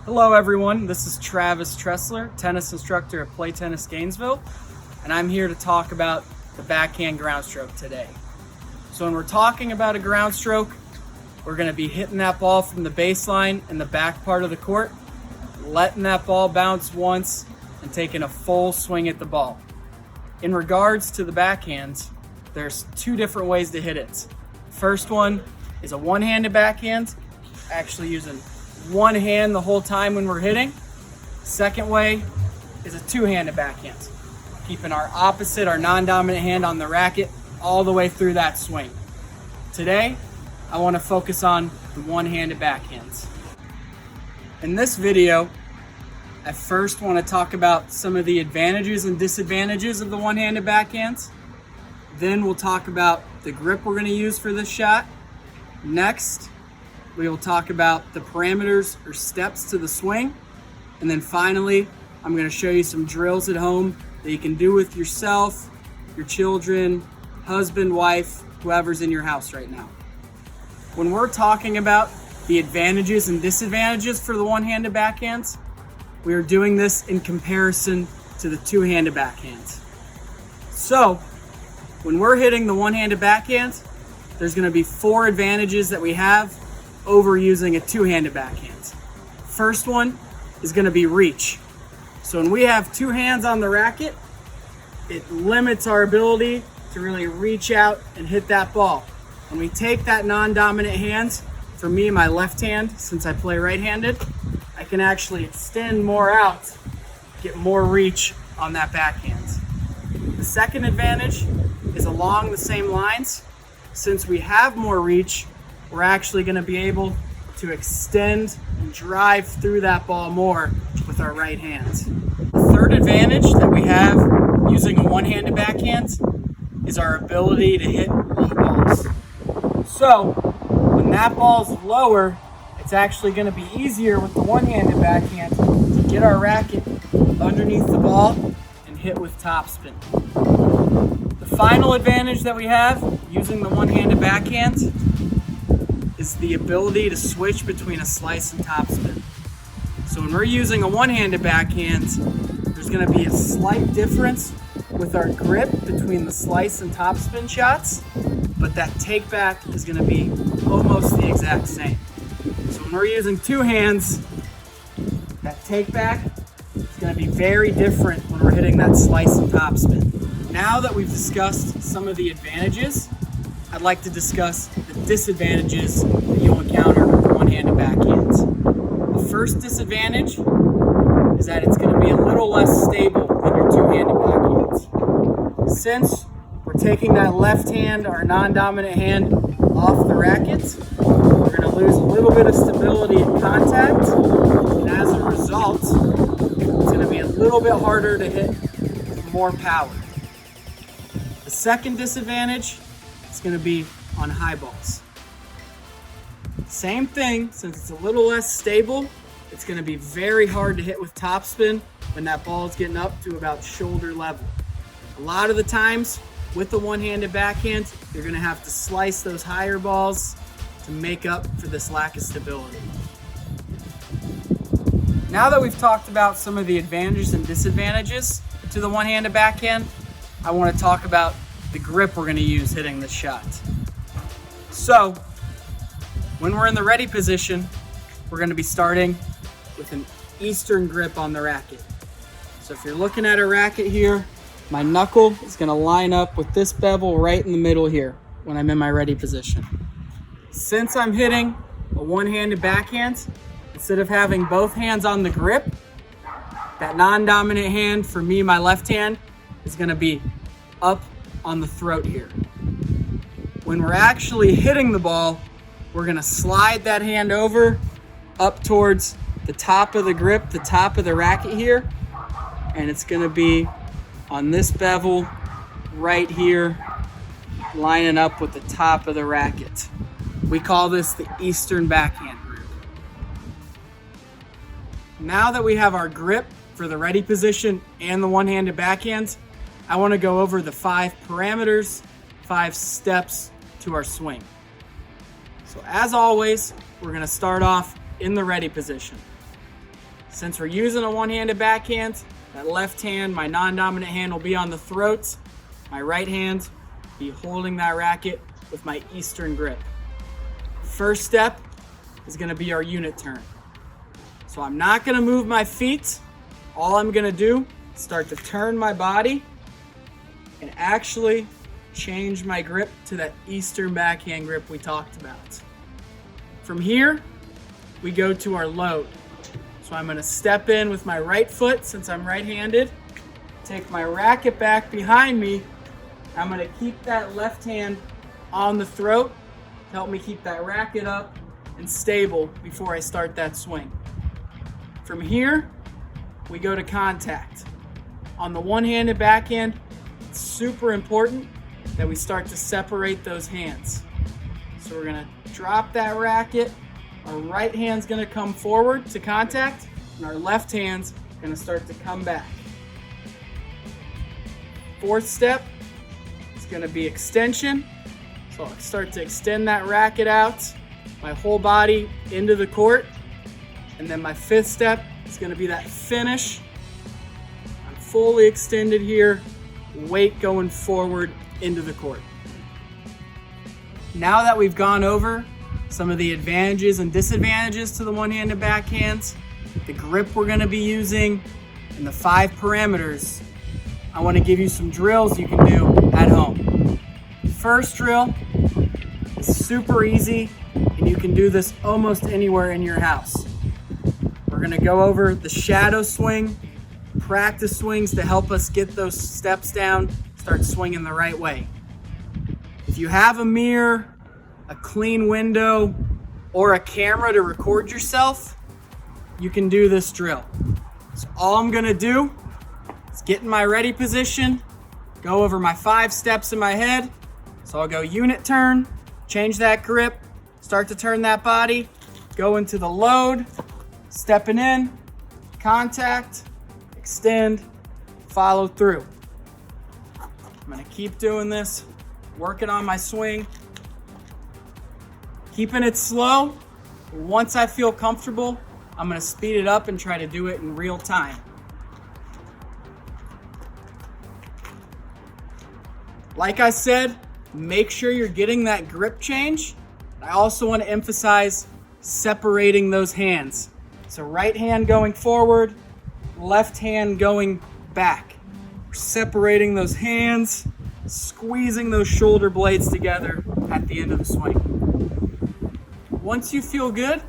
Hello everyone, this is Travis Tressler, tennis instructor at Play Tennis Gainesville, and I'm here to talk about the backhand ground stroke today. So when we're talking about a ground stroke, we're going to be hitting that ball from the baseline in the back part of the court, letting that ball bounce once, and taking a full swing at the ball. In regards to the backhands, there's two different ways to hit it. First one is a one-handed backhand, actually using one hand the whole time when we're hitting. Second way is a two-handed backhand, keeping our non-dominant hand on the racket all the way through that swing. Today, I want to focus on the one-handed backhands. In this video, I first want to talk about some of the advantages and disadvantages of the one-handed backhands. Then we'll talk about the grip we're going to use for this shot. Next, we will talk about the parameters or steps to the swing. And then finally, I'm going to show you some drills at home that you can do with yourself, your children, husband, wife, whoever's in your house right now. When we're talking about the advantages and disadvantages for the one-handed backhands, we are doing this in comparison to the two-handed backhands. So, when we're hitting the one-handed backhand, there's going to be four advantages that we have over using a two-handed backhand. First one is going to be reach. So when we have two hands on the racket, it limits our ability to really reach out and hit that ball. When we take that non-dominant hand, for me, my left hand, since I play right-handed, I can actually extend more out, get more reach on that backhand. The second advantage is along the same lines. Since we have more reach, we're actually going to be able to extend and drive through that ball more with our right hand. The third advantage that we have using a one-handed backhand is our ability to hit low balls. So when that ball's lower, it's actually going to be easier with the one-handed backhand to get our racket underneath the ball and hit with topspin. The final advantage that we have using the one-handed backhand is the ability to switch between a slice and topspin. So when we're using a one-handed backhand, there's going to be a slight difference with our grip between the slice and topspin shots, but that take back is going to be almost the exact same. So when we're using two hands, that take back is going to be very different when we're hitting that slice and topspin. Now that we've discussed some of the advantages, I'd like to discuss the disadvantages that you'll encounter with one-handed backhands. The first disadvantage is that it's going to be a little less stable than your two-handed backhands. Since we're taking that left hand, our non-dominant hand, off the racket, we're going to lose a little bit of stability in contact, and as a result, it's going to be a little bit harder to hit with more power. The second disadvantage is going to be on high balls. Same thing, since it's a little less stable, it's going to be very hard to hit with topspin when that ball is getting up to about shoulder level. A lot of the times with the one-handed backhand, you're going to have to slice those higher balls to make up for this lack of stability. Now that we've talked about some of the advantages and disadvantages to the one-handed backhand, I want to talk about the grip we're going to use hitting this shot. So, when we're in the ready position, we're going to be starting with an Eastern grip on the racket. So if you're looking at a racket here, my knuckle is going to line up with this bevel right in the middle here when I'm in my ready position. Since I'm hitting a one-handed backhand, instead of having both hands on the grip, that non-dominant hand, for me, my left hand, is going to be up on the throat here. When we're actually hitting the ball, we're going to slide that hand over up towards the top of the grip, the top of the racket here, and it's going to be on this bevel right here, lining up with the top of the racket. We call this the Eastern backhand grip. Now that we have our grip for the ready position and the one-handed backhand, I want to go over the 5 parameters, 5 steps to our swing. So as always, we're going to start off in the ready position. Since we're using a one-handed backhand, that left hand, my non-dominant hand, will be on the throat. My right hand be holding that racket with my Eastern grip. First step is going to be our unit turn. So I'm not going to move my feet. All I'm going to do is start to turn my body and actually change my grip to that Eastern backhand grip we talked about. From here, we go to our load. So I'm going to step in with my right foot since I'm right-handed, take my racket back behind me. I'm going to keep that left hand on the throat to help me keep that racket up and stable before I start that swing. From here, we go to contact. On the one-handed backhand, it's super important that we start to separate those hands. So we're going to drop that racket. Our right hand's going to come forward to contact, and our left hand's going to start to come back. Fourth step is going to be extension. So I'll start to extend that racket out, my whole body into the court. And then my fifth step is going to be that finish. I'm fully extended here, weight going forward into the court. Now that we've gone over some of the advantages and disadvantages to the one-handed backhands, the grip we're going to be using, and the 5 parameters, I want to give you some drills you can do at home. First drill is super easy, and you can do this almost anywhere in your house. We're going to go over the shadow swing, practice swings to help us get those steps down, start swinging the right way. If you have a mirror, a clean window, or a camera to record yourself, you can do this drill. So all I'm gonna do is get in my ready position, go over my 5 steps in my head. So I'll go unit turn, change that grip, start to turn that body, go into the load, stepping in, contact, extend, follow through. I'm gonna keep doing this, working on my swing, keeping it slow. Once I feel comfortable, I'm gonna speed it up and try to do it in real time. Like I said, make sure you're getting that grip change. I also want to emphasize separating those hands. So right hand going forward, left hand going back. We're separating those hands, squeezing those shoulder blades together at the end of the swing. Once you feel good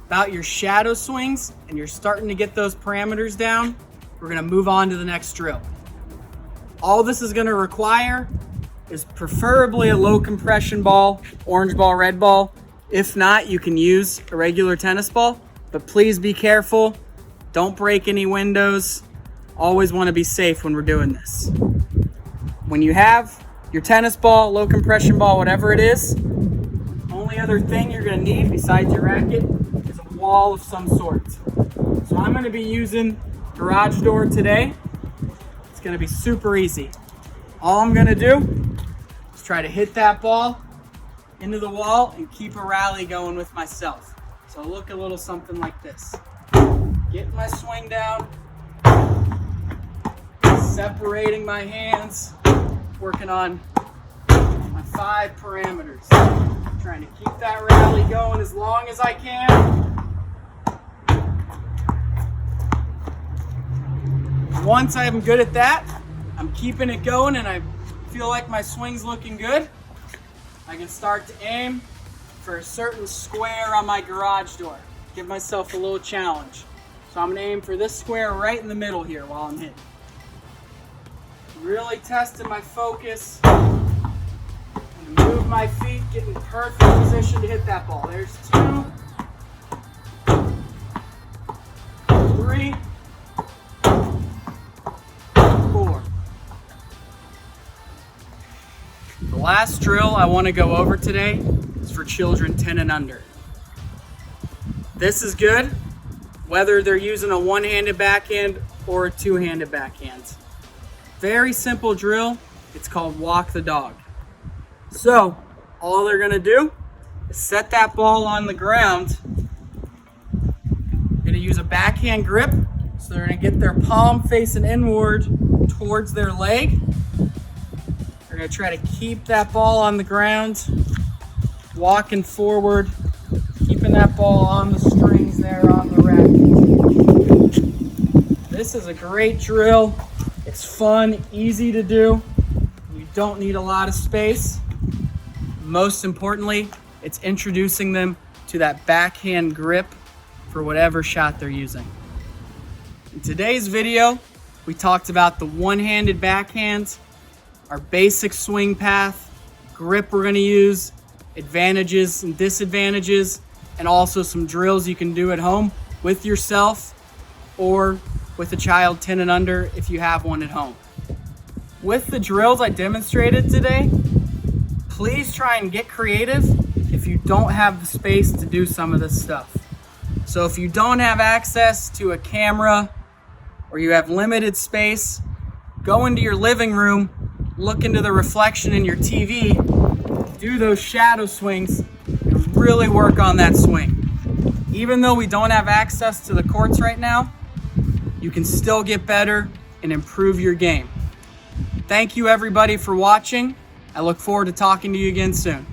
about your shadow swings and you're starting to get those parameters down, we're going to move on to the next drill. All this is going to require is preferably a low compression ball, orange ball, red ball. If not, you can use a regular tennis ball, but please be careful. Don't break any windows. Always want to be safe when we're doing this. When you have your tennis ball, low compression ball, whatever it is, only other thing you're going to need besides your racket is a wall of some sort. So I'm going to be using garage door today. It's going to be super easy. All I'm going to do is try to hit that ball into the wall and keep a rally going with myself. So I'll look a little something like this. Getting my swing down, separating my hands, working on my 5 parameters. Trying to keep that rally going as long as I can. Once I'm good at that, I'm keeping it going and I feel like my swing's looking good, I can start to aim for a certain square on my garage door. Give myself a little challenge. So I'm going to aim for this square right in the middle here while I'm hitting. Really testing my focus. I'm going to move my feet, get in perfect position to hit that ball. There's 2, 3, 4. The last drill I want to go over today is for children 10 and under. This is good whether they're using a one-handed backhand or a two-handed backhand. Very simple drill. It's called walk the dog. So all they're going to do is set that ball on the ground. Going to use a backhand grip. So they're going to get their palm facing inward towards their leg. They're going to try to keep that ball on the ground, walking forward, keeping that ball on the strings there on the racket. This is a great drill. It's fun, easy to do. You don't need a lot of space. Most importantly, it's introducing them to that backhand grip for whatever shot they're using. In today's video, we talked about the one-handed backhands, our basic swing path, grip we're going to use, advantages and disadvantages, and also some drills you can do at home with yourself or with a child 10 and under if you have one at home. With the drills I demonstrated today, please try and get creative if you don't have the space to do some of this stuff. So if you don't have access to a camera or you have limited space, go into your living room, look into the reflection in your TV, do those shadow swings, and really work on that swing. Even though we don't have access to the courts right now, you can still get better and improve your game. Thank you everybody for watching. I look forward to talking to you again soon.